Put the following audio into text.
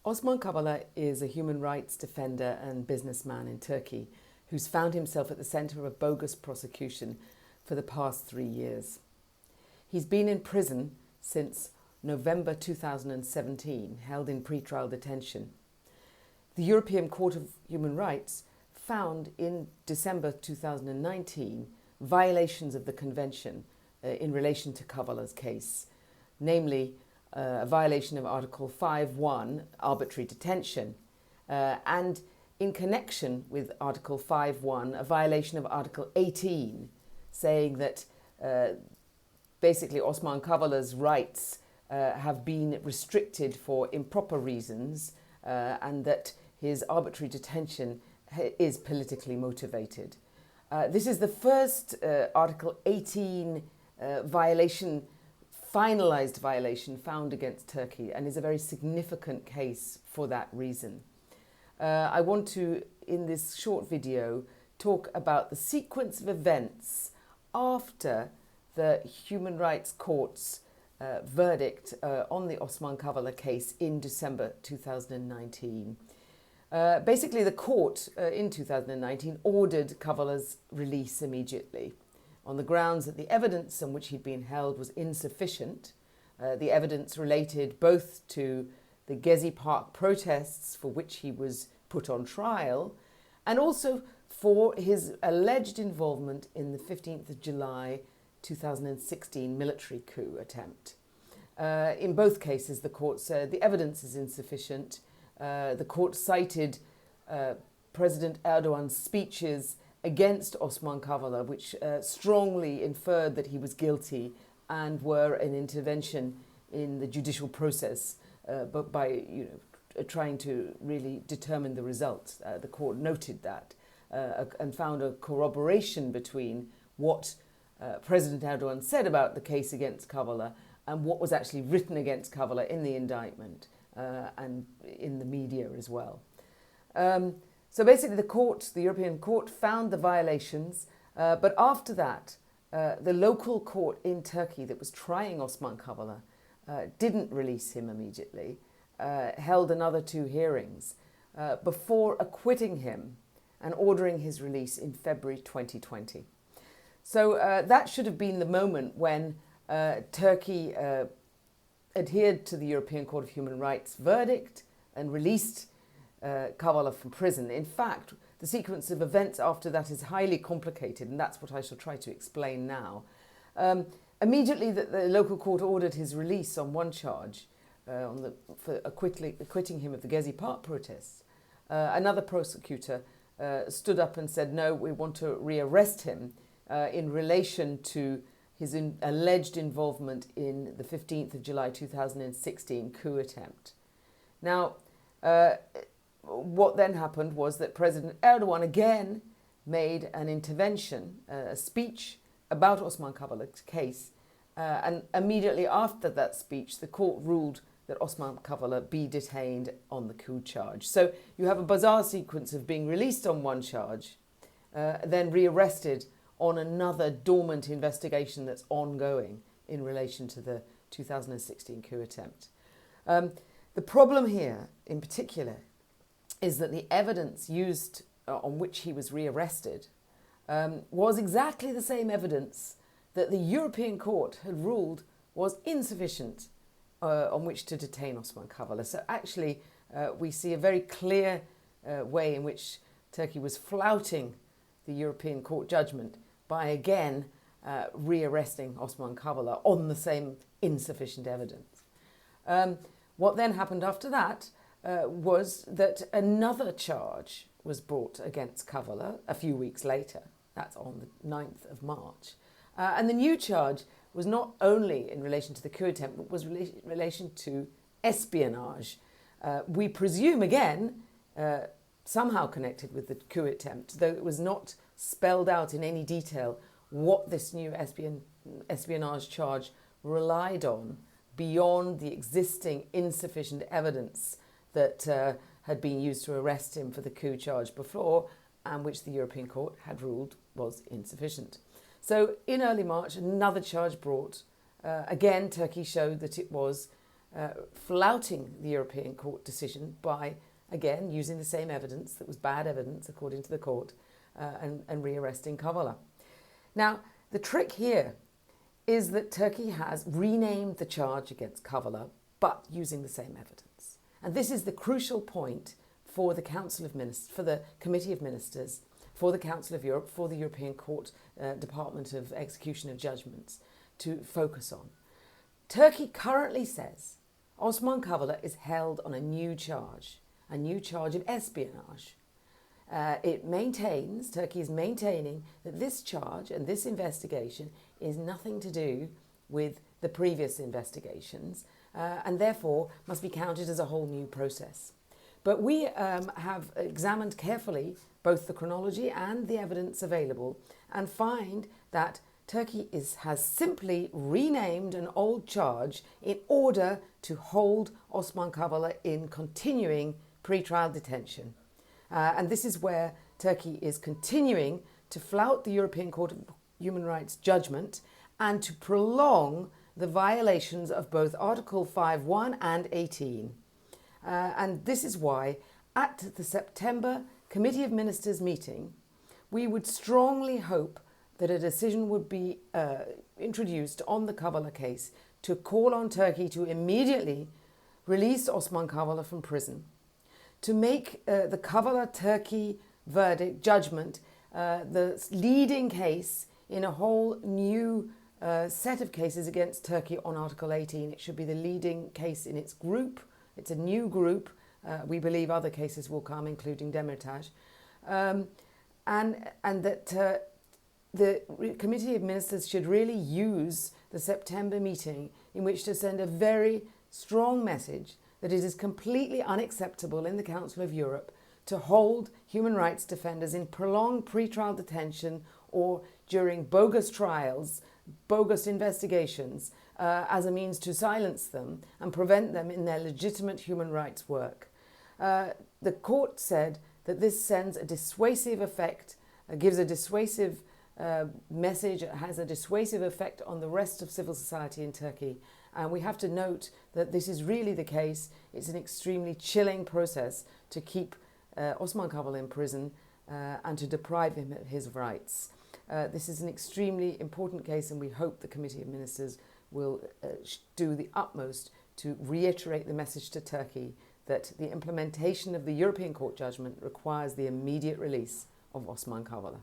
Osman Kavala is a human rights defender and businessman in Turkey who's found himself at the centre of a bogus prosecution for the past 3 years. He's been in prison since November 2017, held in pre-trial detention. The European Court of Human Rights found in December 2019 violations of the Convention in relation to Kavala's case, namely a violation of Article 5.1, arbitrary detention, and in connection with Article 5.1, a violation of Article 18, saying that basically Osman Kavala's rights have been restricted for improper reasons and that his arbitrary detention is politically motivated. This is the first Article 18 finalised violation found against Turkey, and is a very significant case for that reason. I want to, in this short video, talk about the sequence of events after the Human Rights Court's verdict on the Osman Kavala case in December 2019. Basically, the court in 2019 ordered Kavala's release immediately on the grounds that the evidence on which he'd been held was insufficient. The evidence related both to the Gezi Park protests for which he was put on trial, and also for his alleged involvement in the 15th of July 2016 military coup attempt. In both cases, the court said the evidence is insufficient. The court cited President Erdogan's speeches against Osman Kavala, which strongly inferred that he was guilty and were an intervention in the judicial process, but by trying to really determine the results. The court noted that and found a corroboration between what President Erdogan said about the case against Kavala and what was actually written against Kavala in the indictment and in the media as well. So basically the European Court found the violations, but after that, the local court in Turkey that was trying Osman Kavala didn't release him immediately, held another 2 hearings before acquitting him and ordering his release in February 2020. So that should have been the moment when Turkey adhered to the European Court of Human Rights verdict and released Kavala from prison. In fact, the sequence of events after that is highly complicated, and that's what I shall try to explain now. Immediately, the local court ordered his release on one charge, for acquitting him of the Gezi Park protests. Another prosecutor stood up and said, no, we want to rearrest him in relation to his alleged involvement in the 15th of July 2016 coup attempt. Now, what then happened was that President Erdogan again made an intervention, a speech about Osman Kavala's case, and immediately after that speech, the court ruled that Osman Kavala be detained on the coup charge. So you have a bizarre sequence of being released on one charge, then rearrested on another dormant investigation that's ongoing in relation to the 2016 coup attempt. The problem here, in particular, is that the evidence used on which he was rearrested was exactly the same evidence that the European Court had ruled was insufficient on which to detain Osman Kavala. So actually, we see a very clear way in which Turkey was flouting the European Court judgment by again rearresting Osman Kavala on the same insufficient evidence. What then happened after that was that another charge was brought against Kavala a few weeks later. That's on the 9th of March. And the new charge was not only in relation to the coup attempt, but was in relation to espionage. We presume, again, somehow connected with the coup attempt, though it was not spelled out in any detail what this new espionage charge relied on beyond the existing insufficient evidence that had been used to arrest him for the coup charge before, and which the European Court had ruled was insufficient. So in early March, another charge brought. Again, Turkey showed that it was flouting the European Court decision by, again, using the same evidence that was bad evidence according to the court, and rearresting Kavala. Now, the trick here is that Turkey has renamed the charge against Kavala, but using the same evidence. And this is the crucial point for the Council of Ministers, for the Committee of Ministers, for the Council of Europe, for the European Court Department of Execution of Judgments to focus on. Turkey currently says Osman Kavala is held on a new charge of espionage. Turkey is maintaining that this charge and this investigation is nothing to do with the previous investigations, and therefore must be counted as a whole new process. But we have examined carefully both the chronology and the evidence available and find that Turkey has simply renamed an old charge in order to hold Osman Kavala in continuing pre-trial detention. And this is where Turkey is continuing to flout the European Court of Human Rights judgment and to prolong the violations of both Article 5.1 and 18. And this is why at the September Committee of Ministers meeting, we would strongly hope that a decision would be introduced on the Kavala case to call on Turkey to immediately release Osman Kavala from prison, to make the Kavala-Turkey verdict judgment the leading case in a whole new set of cases against Turkey on Article 18. It should be the leading case in its group. It's a new group. We believe other cases will come, including Demirtas. And that the Committee of Ministers should really use the September meeting in which to send a very strong message that it is completely unacceptable in the Council of Europe to hold human rights defenders in prolonged pre-trial detention or during bogus trials, bogus investigations, as a means to silence them and prevent them in their legitimate human rights work. The court said that this sends a dissuasive effect, gives a dissuasive message, it has a dissuasive effect on the rest of civil society in Turkey. And we have to note that this is really the case. It's an extremely chilling process to keep Osman Kavala in prison and to deprive him of his rights. This is an extremely important case, and we hope the Committee of Ministers will do the utmost to reiterate the message to Turkey that the implementation of the European Court judgment requires the immediate release of Osman Kavala.